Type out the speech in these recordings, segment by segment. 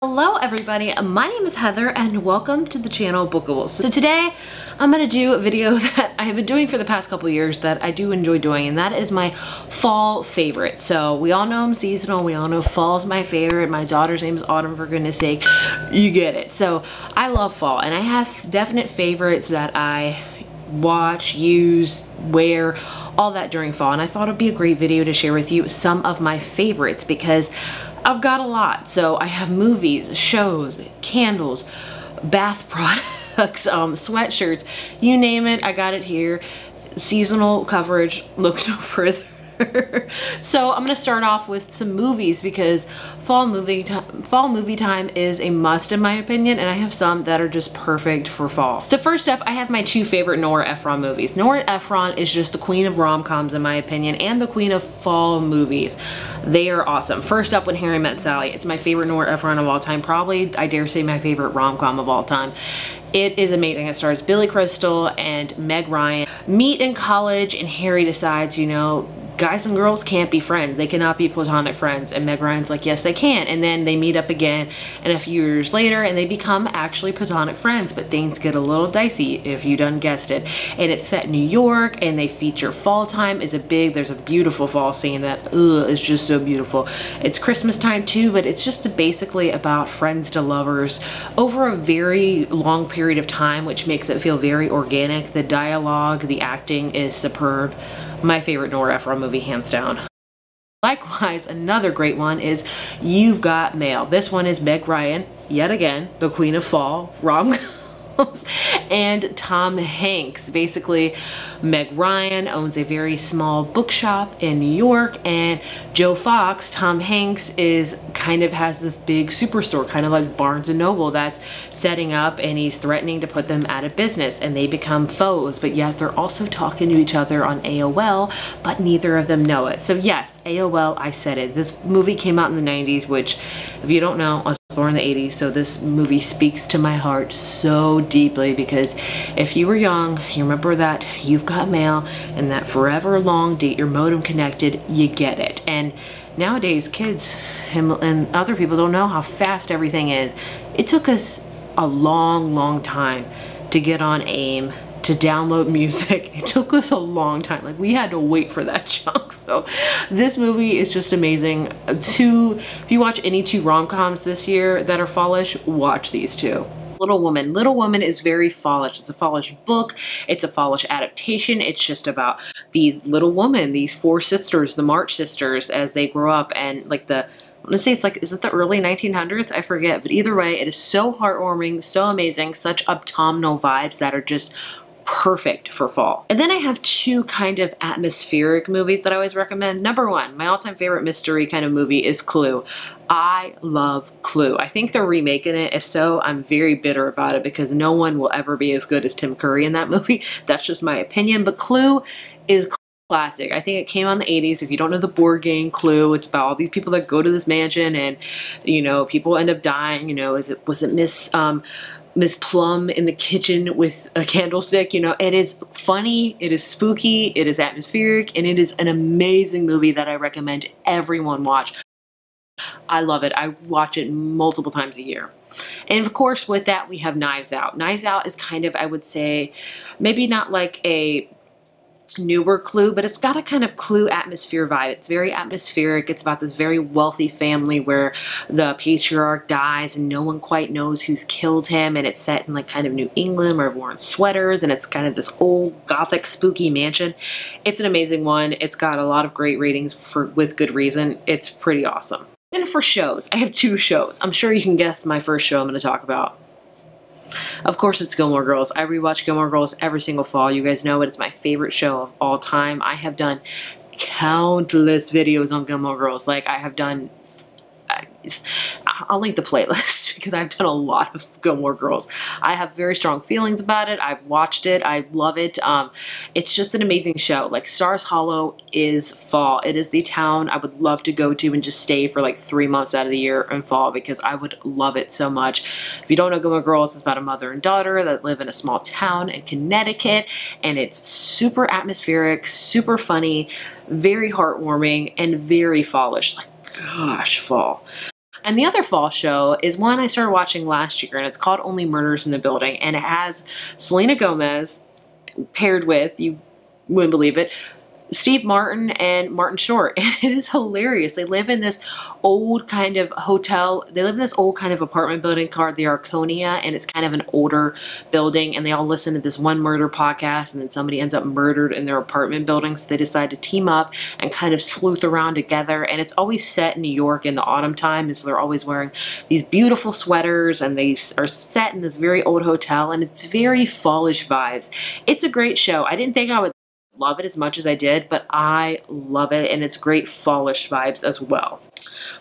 Hello everybody, my name is Heather and welcome to the channel Bookables. So today I'm going to do a video that I have been doing for the past couple years that I do enjoy doing, and that is my fall favorite. So we all know I'm seasonal, we all know fall is my favorite. My daughter's name is Autumn, for goodness sake, you get it. So I love fall and I have definite favorites that I watch, use, wear, all that during fall, and I thought it'd be a great video to share with you some of my favorites because I've got a lot. So I have movies, shows, candles, bath products, sweatshirts, you name it, I got it here. Seasonal coverage, look no further. So I'm gonna start off with some movies because fall movie time is a must in my opinion, and I have some that are just perfect for fall. So first up, I have my two favorite Nora Ephron movies. Nora Ephron is just the queen of rom-coms in my opinion, and the queen of fall movies. They are awesome. First up, When Harry Met Sally. It's my favorite Nora Ephron of all time. Probably, I dare say, my favorite rom-com of all time. It is amazing. It stars Billy Crystal and Meg Ryan. Meet in college and Harry decides, you know, guys and girls can't be friends. They cannot be platonic friends. And Meg Ryan's like, yes, they can. And then they meet up again and a few years later and they become actually platonic friends. But things get a little dicey, if you done guessed it. And it's set in New York and they feature fall time. There's a beautiful fall scene that is just so beautiful. It's Christmas time too, but it's just basically about friends to lovers over a very long period of time, which makes it feel very organic. The dialogue, the acting is superb. My favorite Nora Ephron movie, hands down. Likewise, another great one is You've Got Mail. This one is Meg Ryan, yet again, the queen of fall rom-coms, and Tom Hanks. Basically, Meg Ryan owns a very small bookshop in New York, and Joe Fox, Tom Hanks, has this big superstore, kind of like Barnes & Noble, that's setting up, and he's threatening to put them out of business, and they become foes, but yet they're also talking to each other on AOL, but neither of them know it. So yes, AOL, I said it. This movie came out in the 90s, which, if you don't know, I was born in the 80s, so this movie speaks to my heart so deeply because if you were young, you remember that You've Got Mail and that forever long date your modem connected, you get it. And nowadays, kids and other people don't know how fast everything is. It took us a long time to get on AIM, to download music. It took us a long time. Like, we had to wait for that chunk. So this movie is just amazing. If you watch any two rom-coms this year that are fallish, watch these two. Little Woman. Little Woman is very fallish. It's a fallish book. It's a fallish adaptation. It's just about these little women, these four sisters, the March sisters, as they grow up, and like I'm gonna say it's like, is it the early 1900s? I forget, but either way, it is so heartwarming, so amazing, such autumnal vibes that are just perfect for fall. And then I have two kind of atmospheric movies that I always recommend. Number one, my all-time favorite mystery kind of movie is Clue. I love Clue. I think they're remaking it. If so, I'm very bitter about it because no one will ever be as good as Tim Curry in that movie. That's just my opinion, but Clue is classic. I think it came out in the 80s. If you don't know the board game Clue, it's about all these people that go to this mansion and, you know, people end up dying. You know, was it Miss Plum in the kitchen with a candlestick? You know, it is funny, it is spooky, it is atmospheric, and it is an amazing movie that I recommend everyone watch. I love it. I watch it multiple times a year. And of course, with that, we have Knives Out. Knives Out is kind of, I would say, maybe not like a newer Clue, but it's got a kind of Clue atmosphere vibe. It's very atmospheric. It's about this very wealthy family where the patriarch dies and no one quite knows who's killed him, and it's set in like kind of New England where everyone's sweaters, and it's kind of this old gothic spooky mansion. It's an amazing one. It's got a lot of great ratings with good reason. It's pretty awesome. And for shows, I have two shows. I'm sure you can guess my first show I'm going to talk about. Of course, it's Gilmore Girls. I rewatch Gilmore Girls every single fall. You guys know it. It's my favorite show of all time. I have done countless videos on Gilmore Girls. Like, I have done I'll link the playlist because I've done a lot of Gilmore Girls. I have very strong feelings about it. I've watched it. I love it. It's just an amazing show. Like, Stars Hollow is fall. It is the town I would love to go to and just stay for like 3 months out of the year in fall because I would love it so much. If you don't know Gilmore Girls, it's about a mother and daughter that live in a small town in Connecticut, and it's super atmospheric, super funny, very heartwarming, and very fallish. Like, gosh, fall. And the other fall show is one I started watching last year, and it's called Only Murders in the Building, and it has Selena Gomez paired with, you wouldn't believe it, Steve Martin and Martin Short. And it is hilarious. They live in this old kind of hotel. They live in this old kind of apartment building called the Arconia, and it's kind of an older building, and they all listen to this one murder podcast, and then somebody ends up murdered in their apartment building, so they decide to team up and kind of sleuth around together. And it's always set in New York in the autumn time, and so they're always wearing these beautiful sweaters, and they are set in this very old hotel, and it's very fallish vibes. It's a great show. I didn't think I would love it as much as I did, but I love it, and it's great fallish vibes as well.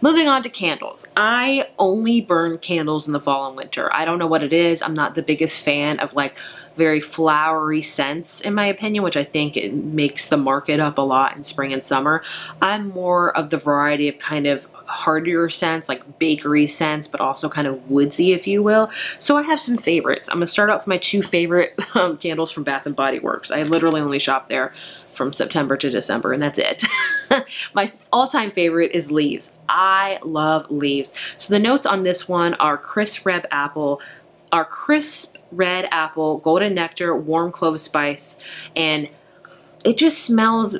Moving on to candles. I only burn candles in the fall and winter. I don't know what it is. I'm not the biggest fan of like very flowery scents, in my opinion, which I think it makes the market up a lot in spring and summer. I'm more of the variety of kind of heartier scents, like bakery scents, but also kind of woodsy, if you will. So I have some favorites. I'm gonna start out with my two favorite candles from Bath & Body Works. I literally only shop there from September to December, and that's it. My all-time favorite is Leaves. I love Leaves. So the notes on this one are crisp red apple, golden nectar, warm clove spice, and it just smells,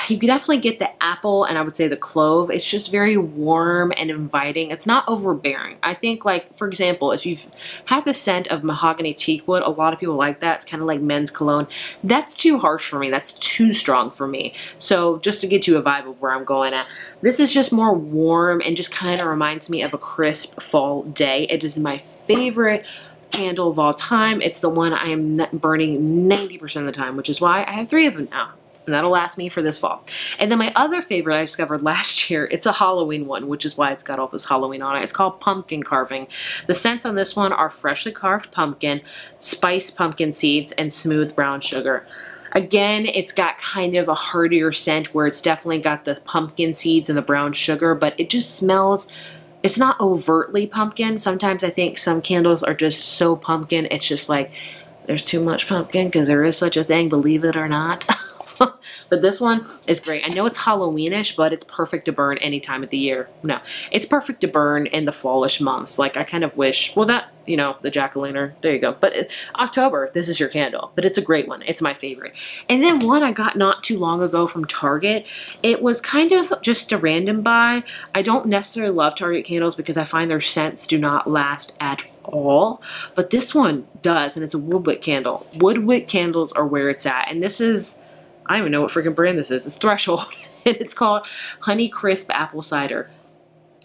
you can definitely get the apple and I would say the clove. It's just very warm and inviting. It's not overbearing. I think, like, for example, if you've had the scent of mahogany teakwood, a lot of people like that. It's kind of like men's cologne. That's too harsh for me. That's too strong for me. So just to get you a vibe of where I'm going at, this is just more warm and just kind of reminds me of a crisp fall day. It is my favorite candle of all time. It's the one I am burning 90% of the time, which is why I have 3 of them now, and that'll last me for this fall. And then my other favorite I discovered last year, it's a Halloween one, which is why it's got all this Halloween on it. It's called Pumpkin Carving. The scents on this one are freshly carved pumpkin, spiced pumpkin seeds, and smooth brown sugar. Again, it's got kind of a heartier scent where it's definitely got the pumpkin seeds and the brown sugar, but it just smells, it's not overtly pumpkin. Sometimes I think some candles are just so pumpkin, it's just like, there's too much pumpkin, because there is such a thing, believe it or not. But this one is great. I know it's Halloweenish, but it's perfect to burn any time of the year. No, it's perfect to burn in the fallish months. Like, I kind of wish, well, that, you know, the jack-o'-lantern, there you go. But October, this is your candle. But it's a great one. It's my favorite. And then one I got not too long ago from Target. It was kind of just a random buy. I don't necessarily love Target candles because I find their scents do not last at all. But this one does, and it's a woodwick candle. Woodwick candles are where it's at. And this is, I don't even know what freaking brand this is. It's Threshold. And it's called Honey Crisp Apple Cider.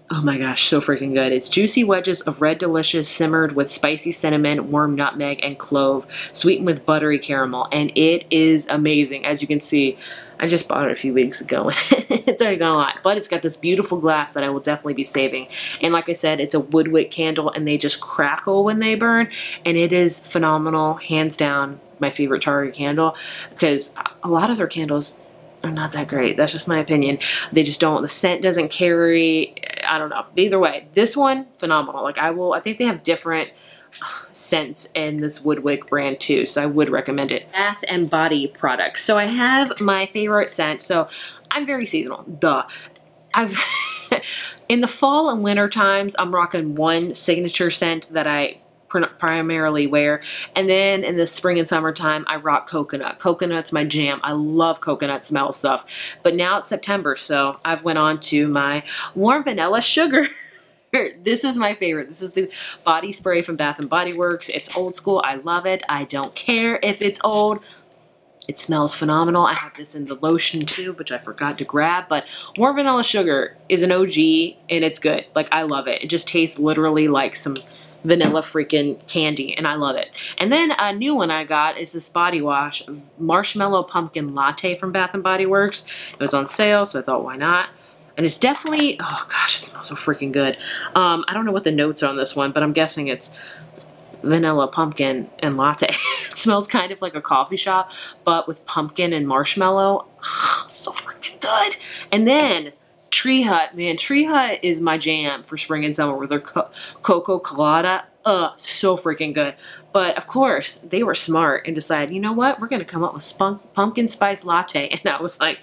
Oh my gosh, so freaking good. It's juicy wedges of red delicious simmered with spicy cinnamon, warm nutmeg, and clove, sweetened with buttery caramel. And it is amazing. As you can see, I just bought it a few weeks ago. It's already gone a lot. But it's got this beautiful glass that I will definitely be saving. And like I said, it's a woodwick candle, and they just crackle when they burn. And it is phenomenal, hands down, my favorite Target candle, because a lot of their candles are not that great. That's just my opinion. They just don't, the scent doesn't carry, I don't know. Either way, this one, phenomenal. Like, I think they have different scents in this woodwick brand too, so I would recommend it. Bath and Body products. So I have my favorite scent. So I'm very seasonal, duh. In the fall and winter times, I'm rocking one signature scent that I primarily wear, and then in the spring and summertime I rock coconut. Coconut's my jam. I love coconut smell stuff. But now it's September, so I've went on to my warm vanilla sugar. This is my favorite. This is the body spray from Bath & Body Works. It's old school. I love it. I don't care if it's old. It smells phenomenal. I have this in the lotion too, which I forgot to grab, but warm vanilla sugar is an OG, and it's good. Like, I love it. It just tastes literally like some vanilla freaking candy, and I love it. And then a new one I got is this body wash, Marshmallow Pumpkin Latte from Bath & Body Works. It was on sale, so I thought, why not? And it's definitely, oh gosh, it smells so freaking good. I don't know what the notes are on this one, but I'm guessing it's vanilla, pumpkin, and latte. It smells kind of like a coffee shop, but with pumpkin and marshmallow. So freaking good. And then Tree Hut, man, Tree Hut is my jam for spring and summer with their cocoa colada. So freaking good. But of course, they were smart and decided, you know what, we're gonna come up with pumpkin spice latte. And I was like,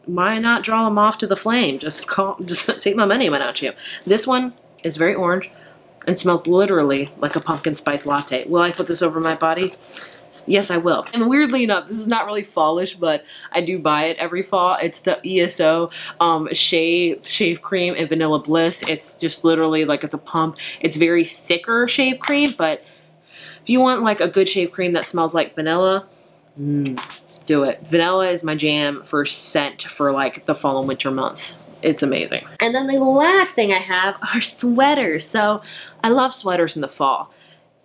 why not draw them off to the flame? Just take my money, why not you? This one, It's very orange and smells literally like a pumpkin spice latte. Will I put this over my body? Yes, I will. And weirdly enough, this is not really fallish, but I do buy it every fall. It's the ESO shave cream and Vanilla Bliss. It's just literally like it's a pump. It's very thicker shave cream, but if you want like a good shave cream that smells like vanilla, do it. Vanilla is my jam for scent for like the fall and winter months. It's amazing. And then the last thing I have are sweaters. So I love sweaters in the fall.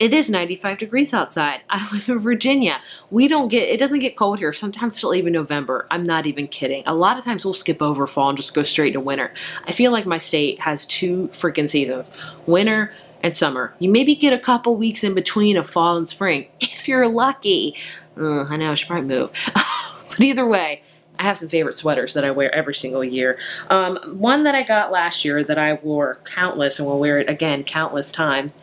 It is 95 degrees outside. I live in Virginia. It doesn't get cold here, sometimes till even November. I'm not even kidding. A lot of times we'll skip over fall and just go straight to winter. I feel like my state has 2 freaking seasons, winter and summer. You maybe get a couple weeks in between of fall and spring, if you're lucky. I know, I should probably move. But either way, I have some favorite sweaters that I wear every single year. One that I got last year that I wore countless and will wear it again countless times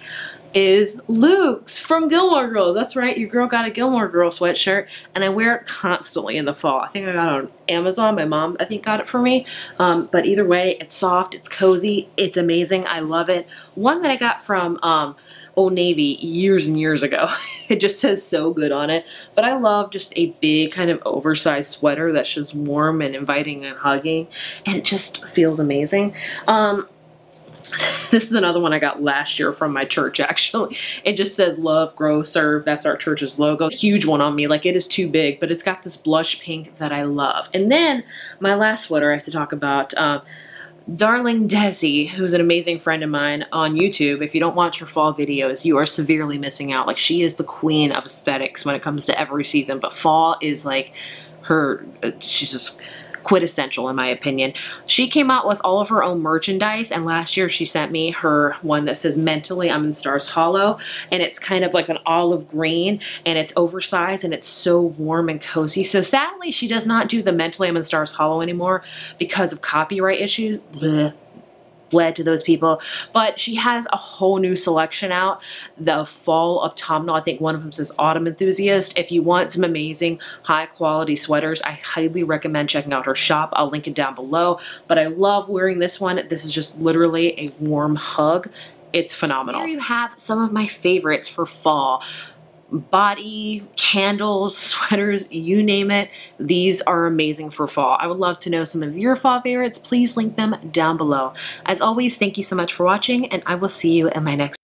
is Luke's from Gilmore Girls. That's right, your girl got a Gilmore Girl sweatshirt and I wear it constantly in the fall. I think I got it on Amazon. My mom, I think, got it for me. But either way, it's soft, it's cozy, it's amazing. I love it. One that I got from Old Navy years and years ago. It just says so good on it. But I love just a big kind of oversized sweater that's just warm and inviting and hugging. And it just feels amazing. This is another one I got last year from my church, actually. It just says love, grow, serve. That's our church's logo. Huge one on me. Like, it is too big, but it's got this blush pink that I love. And then my last sweater I have to talk about, Darling Desi, who's an amazing friend of mine on YouTube. If you don't watch her fall videos, you are severely missing out. Like, she is the queen of aesthetics when it comes to every season, but fall is like her, she's just quintessential in my opinion. She came out with all of her own merchandise, and last year she sent me her one that says Mentally I'm in Stars Hollow, and it's kind of like an olive green and it's oversized and it's so warm and cozy. So sadly she does not do the Mentally I'm in Stars Hollow anymore because of copyright issues. Blech. Bled to those people, but she has a whole new selection out. The fall autumnal, I think one of them says Autumn Enthusiast. If you want some amazing high quality sweaters, I highly recommend checking out her shop. I'll link it down below, but I love wearing this one. This is just literally a warm hug. It's phenomenal. Here you have some of my favorites for fall. Body, candles, sweaters, you name it. These are amazing for fall. I would love to know some of your fall favorites. Please link them down below. As always, thank you so much for watching, and I will see you in my next